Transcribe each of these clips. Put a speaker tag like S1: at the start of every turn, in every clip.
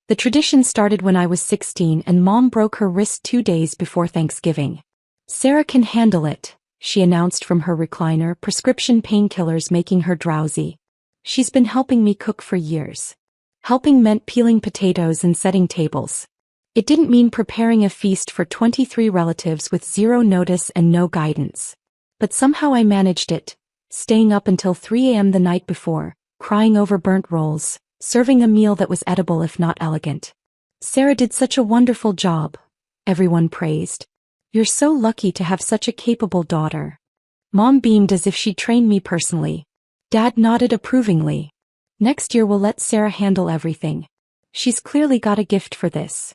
S1: The tradition started when I was 16 and Mom broke her wrist 2 days before Thanksgiving. "Sarah can handle it," she announced from her recliner, prescription painkillers making her drowsy. She's been helping me cook for years. Helping meant peeling potatoes and setting tables. It didn't mean preparing a feast for 23 relatives with zero notice and no guidance. But somehow I managed it, staying up until 3 a.m. the night before, crying over burnt rolls, serving a meal that was edible if not elegant. "Sarah did such a wonderful job," everyone praised. "You're so lucky to have such a capable daughter." Mom beamed as if she trained me personally. Dad nodded approvingly. "Next year we'll let Sarah handle everything. She's clearly got a gift for this."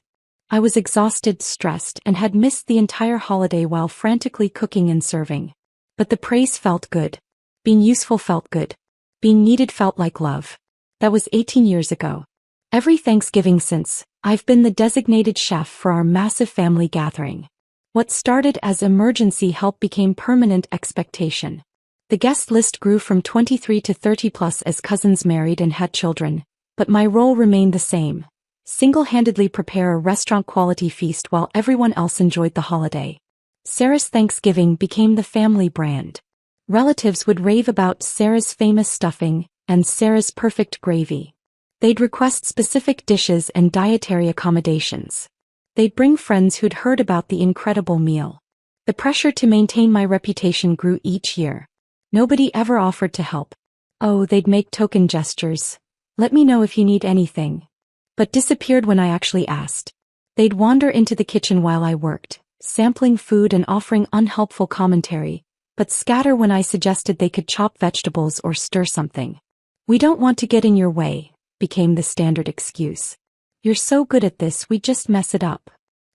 S1: I was exhausted, stressed, and had missed the entire holiday while frantically cooking and serving. But the praise felt good. Being useful felt good. Being needed felt like love. That was 18 years ago. Every Thanksgiving since, I've been the designated chef for our massive family gathering. What started as emergency help became permanent expectation. The guest list grew from 23 to 30 plus as cousins married and had children, but my role remained the same. Single-handedly prepare a restaurant-quality feast while everyone else enjoyed the holiday. Sarah's Thanksgiving became the family brand. Relatives would rave about Sarah's famous stuffing and Sarah's perfect gravy. They'd request specific dishes and dietary accommodations. They'd bring friends who'd heard about the incredible meal. The pressure to maintain my reputation grew each year. Nobody ever offered to help. Oh, they'd make token gestures. "Let me know if you need anything." But disappeared when I actually asked. They'd wander into the kitchen while I worked, sampling food and offering unhelpful commentary, but scatter when I suggested they could chop vegetables or stir something. "We don't want to get in your way," became the standard excuse. "You're so good at this, we just mess it up."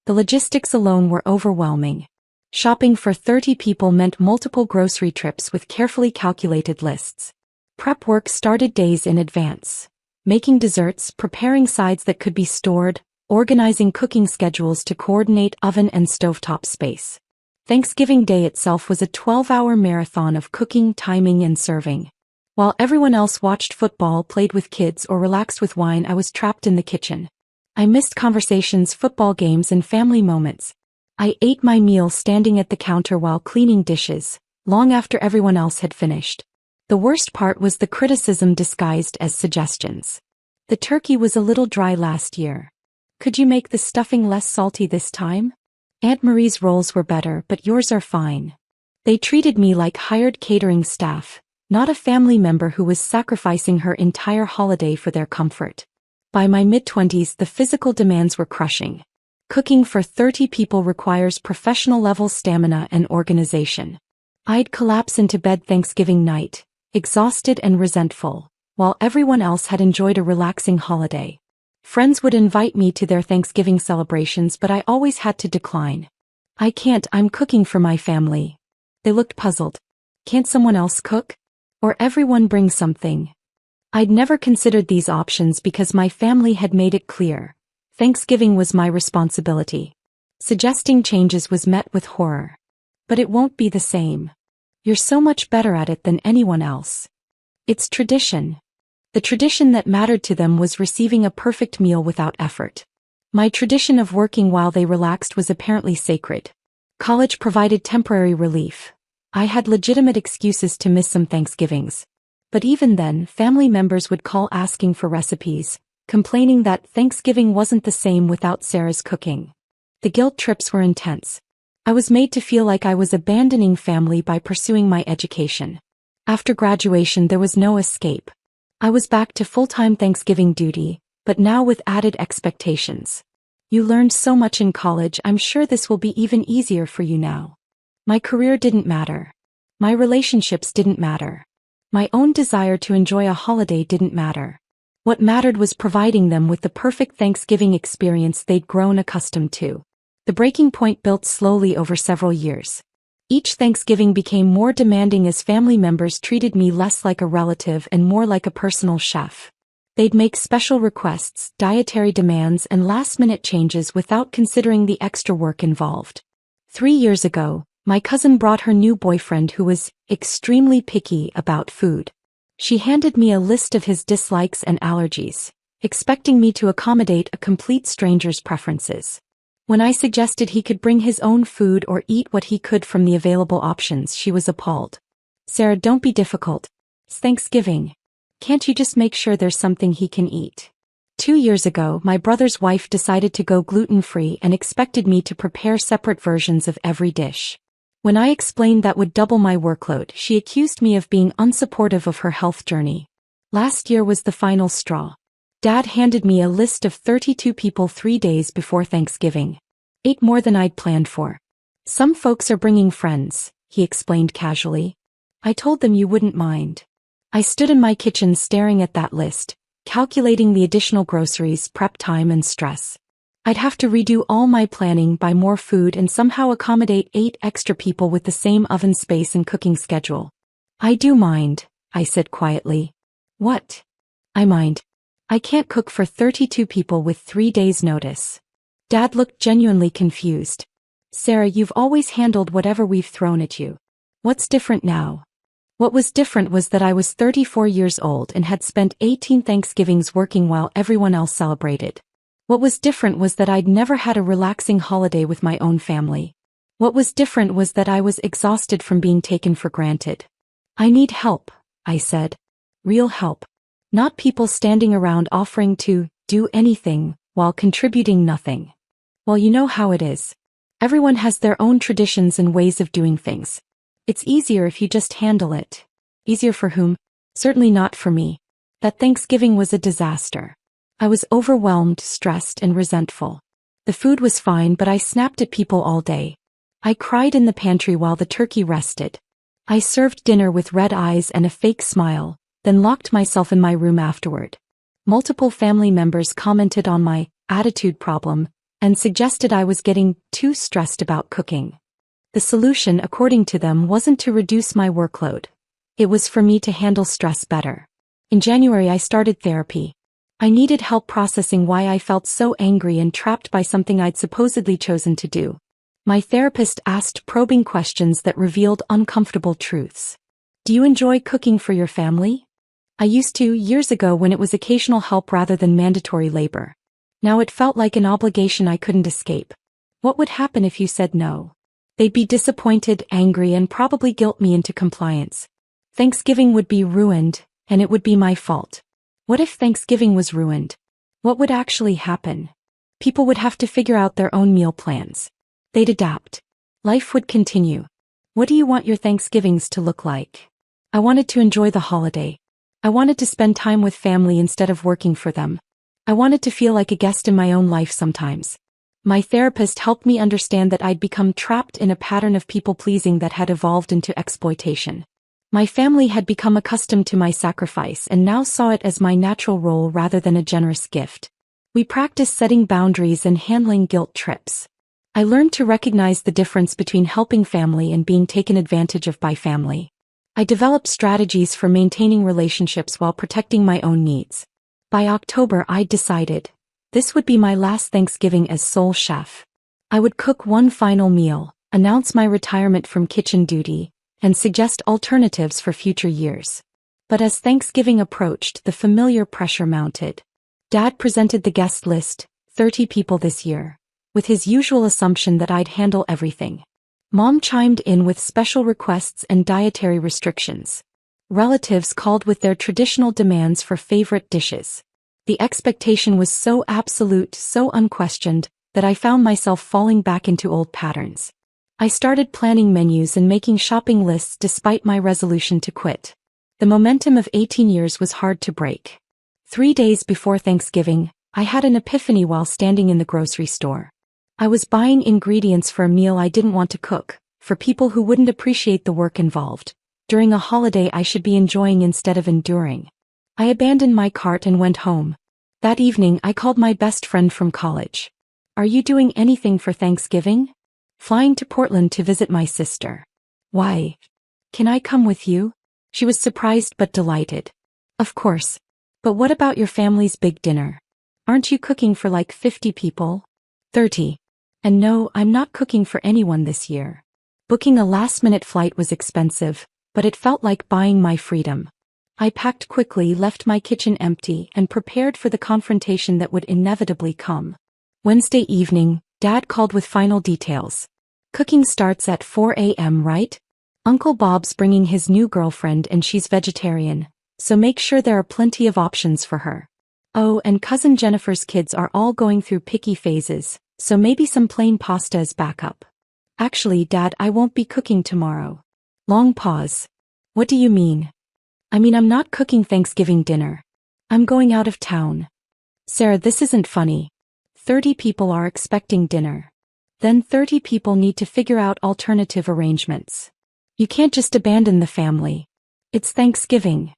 S1: The logistics alone were overwhelming. Shopping for 30 people meant multiple grocery trips with carefully calculated lists. Prep work started days in advance. Making desserts, preparing sides that could be stored, organizing cooking schedules to coordinate oven and stovetop space. Thanksgiving Day itself was a 12-hour marathon of cooking, timing, and serving. While everyone else watched football, played with kids, or relaxed with wine, I was trapped in the kitchen. I missed conversations, football games, and family moments. I ate my meal standing at the counter while cleaning dishes, long after everyone else had finished. The worst part was the criticism disguised as suggestions. "The turkey was a little dry last year. Could you make the stuffing less salty this time? Aunt Marie's rolls were better, but yours are fine." They treated me like hired catering staff, not a family member who was sacrificing her entire holiday for their comfort. By my mid-20s, the physical demands were crushing. Cooking for 30 people requires professional-level stamina and organization. I'd collapse into bed Thanksgiving night, exhausted and resentful, while everyone else had enjoyed a relaxing holiday. Friends would invite me to their Thanksgiving celebrations, but I always had to decline. "I can't, I'm cooking for my family." They looked puzzled. "Can't someone else cook? Or everyone bring something?" I'd never considered these options because my family had made it clear. Thanksgiving was my responsibility. Suggesting changes was met with horror. "But it won't be the same. You're so much better at it than anyone else." It's tradition. The tradition that mattered to them was receiving a perfect meal without effort. My tradition of working while they relaxed was apparently sacred. College provided temporary relief. I had legitimate excuses to miss some Thanksgivings. But even then, family members would call asking for recipes, complaining that Thanksgiving wasn't the same without Sarah's cooking. The guilt trips were intense. I was made to feel like I was abandoning family by pursuing my education. After graduation, there was no escape. I was back to full-time Thanksgiving duty, but now with added expectations. "You learned so much in college, I'm sure this will be even easier for you now." My career didn't matter. My relationships didn't matter. My own desire to enjoy a holiday didn't matter. What mattered was providing them with the perfect Thanksgiving experience they'd grown accustomed to. The breaking point built slowly over several years. Each Thanksgiving became more demanding as family members treated me less like a relative and more like a personal chef. They'd make special requests, dietary demands, and last-minute changes without considering the extra work involved. 3 years ago, my cousin brought her new boyfriend who was extremely picky about food. She handed me a list of his dislikes and allergies, expecting me to accommodate a complete stranger's preferences. When I suggested he could bring his own food or eat what he could from the available options, she was appalled. "Sarah, don't be difficult. It's Thanksgiving. Can't you just make sure there's something he can eat?" 2 years ago, my brother's wife decided to go gluten-free and expected me to prepare separate versions of every dish. When I explained that would double my workload, she accused me of being unsupportive of her health journey. Last year was the final straw. Dad handed me a list of 32 people 3 days before Thanksgiving. 8 more than I'd planned for. "Some folks are bringing friends," he explained casually. "I told them you wouldn't mind." I stood in my kitchen staring at that list, calculating the additional groceries, prep time and stress. I'd have to redo all my planning, buy more food and somehow accommodate 8 extra people with the same oven space and cooking schedule. "I do mind," I said quietly. "What?" "I mind. I can't cook for 32 people with 3 days' notice." Dad looked genuinely confused. "Sarah, you've always handled whatever we've thrown at you. What's different now?" What was different was that I was 34 years old and had spent 18 Thanksgivings working while everyone else celebrated. What was different was that I'd never had a relaxing holiday with my own family. What was different was that I was exhausted from being taken for granted. "I need help," I said. "Real help. Not people standing around offering to do anything while contributing nothing." "Well, you know how it is. Everyone has their own traditions and ways of doing things. It's easier if you just handle it." Easier for whom? Certainly not for me. That Thanksgiving was a disaster. I was overwhelmed, stressed, and resentful. The food was fine, but I snapped at people all day. I cried in the pantry while the turkey rested. I served dinner with red eyes and a fake smile, then locked myself in my room afterward. Multiple family members commented on my attitude problem and suggested I was getting too stressed about cooking. The solution, according to them, wasn't to reduce my workload. It was for me to handle stress better. In January, I started therapy. I needed help processing why I felt so angry and trapped by something I'd supposedly chosen to do. My therapist asked probing questions that revealed uncomfortable truths. "Do you enjoy cooking for your family?" I used to, years ago, when it was occasional help rather than mandatory labor. Now it felt like an obligation I couldn't escape. What would happen if you said no? They'd be disappointed, angry, and probably guilt me into compliance. Thanksgiving would be ruined, and it would be my fault. What if Thanksgiving was ruined? What would actually happen? People would have to figure out their own meal plans. They'd adapt. Life would continue. What do you want your Thanksgivings to look like? I wanted to enjoy the holiday. I wanted to spend time with family instead of working for them. I wanted to feel like a guest in my own life sometimes. My therapist helped me understand that I'd become trapped in a pattern of people-pleasing that had evolved into exploitation. My family had become accustomed to my sacrifice and now saw it as my natural role rather than a generous gift. We practiced setting boundaries and handling guilt trips. I learned to recognize the difference between helping family and being taken advantage of by family. I developed strategies for maintaining relationships while protecting my own needs. By October, I'd decided this would be my last Thanksgiving as sole chef. I would cook one final meal, announce my retirement from kitchen duty, and suggest alternatives for future years. But as Thanksgiving approached, the familiar pressure mounted. Dad presented the guest list, 30 people this year, with his usual assumption that I'd handle everything. Mom chimed in with special requests and dietary restrictions. Relatives called with their traditional demands for favorite dishes. The expectation was so absolute, so unquestioned, that I found myself falling back into old patterns. I started planning menus and making shopping lists despite my resolution to quit. The momentum of 18 years was hard to break. 3 days before Thanksgiving, I had an epiphany while standing in the grocery store. I was buying ingredients for a meal I didn't want to cook, for people who wouldn't appreciate the work involved, during a holiday I should be enjoying instead of enduring. I abandoned my cart and went home. That evening I called my best friend from college. "Are you doing anything for Thanksgiving?" "Flying to Portland to visit my sister." "Why? Can I come with you?" She was surprised but delighted. "Of course. But what about your family's big dinner? Aren't you cooking for like 50 people? 30. And no, I'm not cooking for anyone this year." Booking a last-minute flight was expensive, but it felt like buying my freedom. I packed quickly, left my kitchen empty, and prepared for the confrontation that would inevitably come. Wednesday evening, Dad called with final details. Cooking starts at 4 a.m., right? Uncle Bob's bringing his new girlfriend and she's vegetarian, so make sure there are plenty of options for her. Oh, and Cousin Jennifer's kids are all going through picky phases, so maybe some plain pasta as backup. Actually, Dad, I won't be cooking tomorrow. Long pause. What do you mean? I mean, I'm not cooking Thanksgiving dinner. I'm going out of town. Sarah, this isn't funny. 30 people are expecting dinner. Then 30 people need to figure out alternative arrangements. You can't just abandon the family. It's Thanksgiving.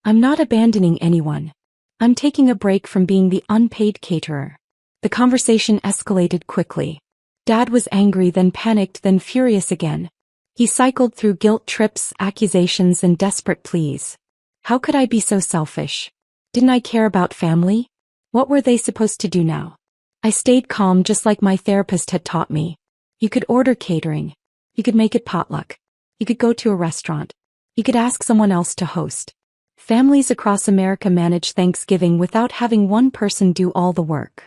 S1: I'm not abandoning anyone. I'm taking a break from being the unpaid caterer. The conversation escalated quickly. Dad was angry, then panicked, then furious again. He cycled through guilt trips, accusations, and desperate pleas. How could I be so selfish? Didn't I care about family? What were they supposed to do now? I stayed calm, just like my therapist had taught me. You could order catering. You could make it potluck. You could go to a restaurant. You could ask someone else to host. Families across America manage Thanksgiving without having one person do all the work.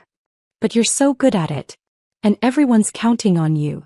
S1: But you're so good at it. And everyone's counting on you.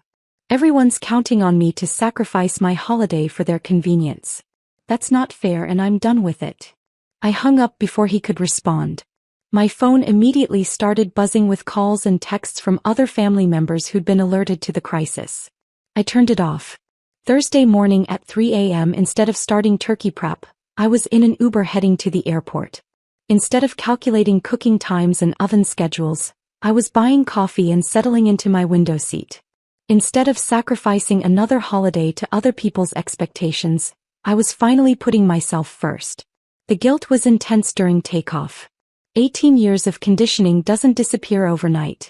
S1: Everyone's counting on me to sacrifice my holiday for their convenience. That's not fair, and I'm done with it. I hung up before he could respond. My phone immediately started buzzing with calls and texts from other family members who'd been alerted to the crisis. I turned it off. Thursday morning at 3 a.m., instead of starting turkey prep, I was in an Uber heading to the airport. Instead of calculating cooking times and oven schedules, I was buying coffee and settling into my window seat. Instead of sacrificing another holiday to other people's expectations, I was finally putting myself first. The guilt was intense during takeoff. 18 years of conditioning doesn't disappear overnight.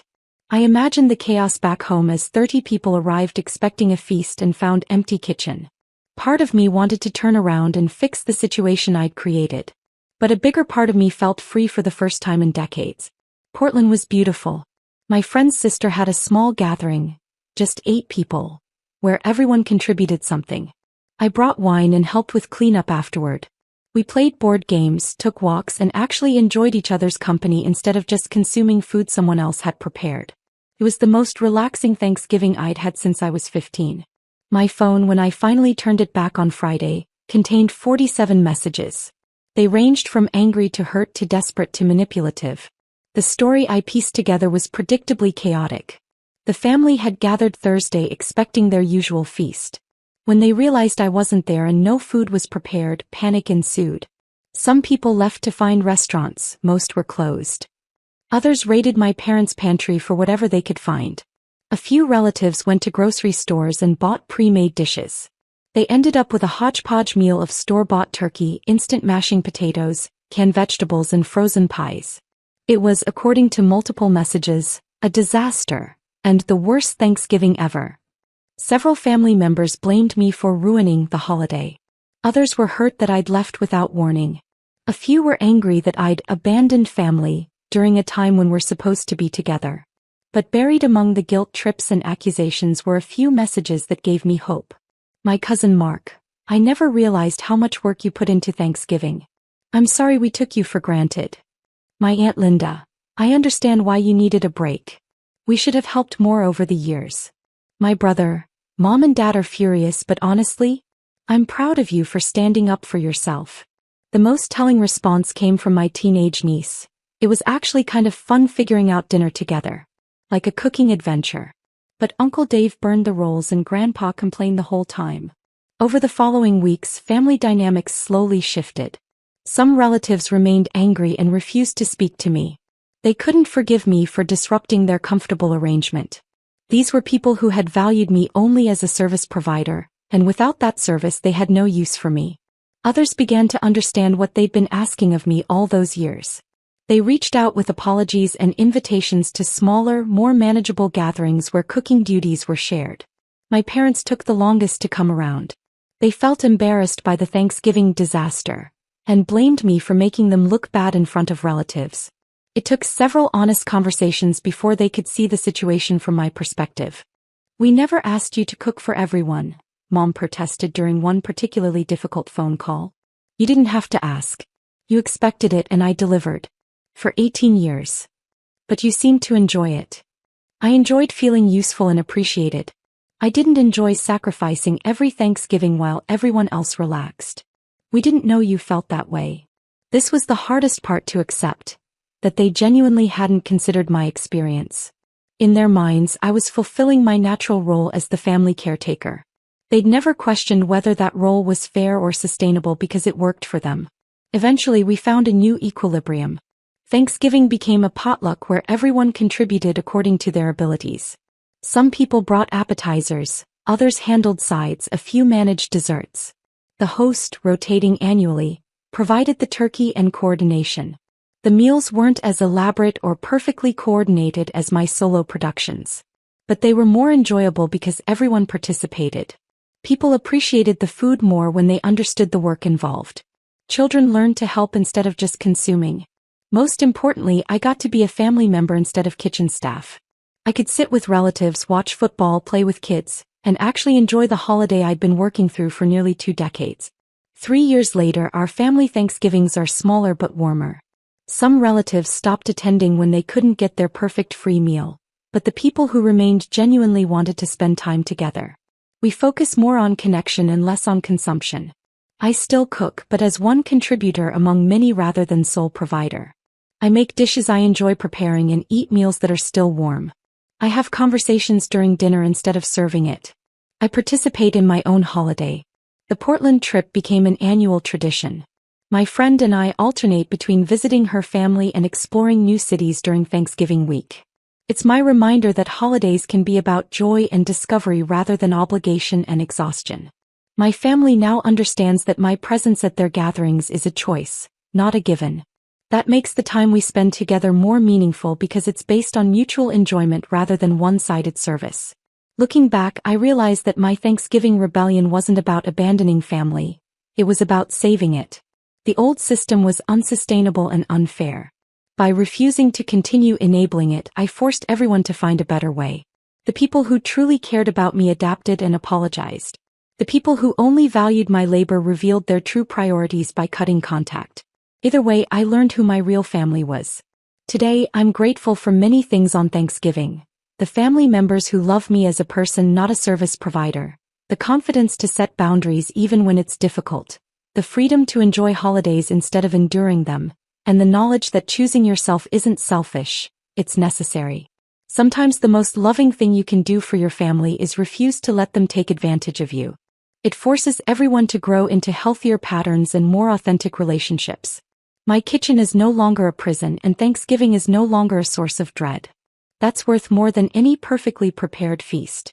S1: I imagined the chaos back home as 30 people arrived expecting a feast and found empty kitchen. Part of me wanted to turn around and fix the situation I'd created. But a bigger part of me felt free for the first time in decades. Portland was beautiful. My friend's sister had a small gathering, just 8 people, where everyone contributed something. I brought wine and helped with cleanup afterward. We played board games, took walks, and actually enjoyed each other's company instead of just consuming food someone else had prepared. It was the most relaxing Thanksgiving I'd had since I was 15. My phone, when I finally turned it back on Friday, contained 47 messages. They ranged from angry to hurt to desperate to manipulative. The story I pieced together was predictably chaotic. The family had gathered Thursday expecting their usual feast. When they realized I wasn't there and no food was prepared, panic ensued. Some people left to find restaurants, most were closed. Others raided my parents' pantry for whatever they could find. A few relatives went to grocery stores and bought pre-made dishes. They ended up with a hodgepodge meal of store-bought turkey, instant mashing potatoes, canned vegetables, and frozen pies. It was, according to multiple messages, a disaster, and the worst Thanksgiving ever. Several family members blamed me for ruining the holiday. Others were hurt that I'd left without warning. A few were angry that I'd abandoned family during a time when we're supposed to be together. But buried among the guilt trips and accusations were a few messages that gave me hope. My cousin Mark, I never realized how much work you put into Thanksgiving. I'm sorry we took you for granted. My Aunt Linda, I understand why you needed a break. We should have helped more over the years. My brother, Mom and Dad are furious, but honestly, I'm proud of you for standing up for yourself. The most telling response came from my teenage niece. It was actually kind of fun figuring out dinner together. Like a cooking adventure. But Uncle Dave burned the rolls and Grandpa complained the whole time. Over the following weeks, family dynamics slowly shifted. Some relatives remained angry and refused to speak to me. They couldn't forgive me for disrupting their comfortable arrangement. These were people who had valued me only as a service provider, and without that service they had no use for me. Others began to understand what they'd been asking of me all those years. They reached out with apologies and invitations to smaller, more manageable gatherings where cooking duties were shared. My parents took the longest to come around. They felt embarrassed by the Thanksgiving disaster, and blamed me for making them look bad in front of relatives. It took several honest conversations before they could see the situation from my perspective. We never asked you to cook for everyone, Mom protested during one particularly difficult phone call. You didn't have to ask. You expected it and I delivered. For 18 years. But you seemed to enjoy it. I enjoyed feeling useful and appreciated. I didn't enjoy sacrificing every Thanksgiving while everyone else relaxed. We didn't know you felt that way. This was the hardest part to accept, that they genuinely hadn't considered my experience. In their minds, I was fulfilling my natural role as the family caretaker. They'd never questioned whether that role was fair or sustainable because it worked for them. Eventually, we found a new equilibrium. Thanksgiving became a potluck where everyone contributed according to their abilities. Some people brought appetizers, others handled sides, a few managed desserts. The host, rotating annually, provided the turkey and coordination. The meals weren't as elaborate or perfectly coordinated as my solo productions. But they were more enjoyable because everyone participated. People appreciated the food more when they understood the work involved. Children learned to help instead of just consuming. Most importantly, I got to be a family member instead of kitchen staff. I could sit with relatives, watch football, play with kids, and actually enjoy the holiday I'd been working through for nearly 2 decades. 3 years later, our family Thanksgivings are smaller but warmer. Some relatives stopped attending when they couldn't get their perfect free meal, but the people who remained genuinely wanted to spend time together. We focus more on connection and less on consumption. I still cook, but as one contributor among many rather than sole provider. I make dishes I enjoy preparing and eat meals that are still warm. I have conversations during dinner instead of serving it. I participate in my own holiday. The Portland trip became an annual tradition. My friend and I alternate between visiting her family and exploring new cities during Thanksgiving week. It's my reminder that holidays can be about joy and discovery rather than obligation and exhaustion. My family now understands that my presence at their gatherings is a choice, not a given. That makes the time we spend together more meaningful because it's based on mutual enjoyment rather than one-sided service. Looking back, I realized that my Thanksgiving rebellion wasn't about abandoning family. It was about saving it. The old system was unsustainable and unfair. By refusing to continue enabling it, I forced everyone to find a better way. The people who truly cared about me adapted and apologized. The people who only valued my labor revealed their true priorities by cutting contact. Either way, I learned who my real family was. Today, I'm grateful for many things on Thanksgiving. The family members who love me as a person, not a service provider. The confidence to set boundaries even when it's difficult. The freedom to enjoy holidays instead of enduring them. And the knowledge that choosing yourself isn't selfish, it's necessary. Sometimes the most loving thing you can do for your family is refuse to let them take advantage of you. It forces everyone to grow into healthier patterns and more authentic relationships. My kitchen is no longer a prison and Thanksgiving is no longer a source of dread. That's worth more than any perfectly prepared feast.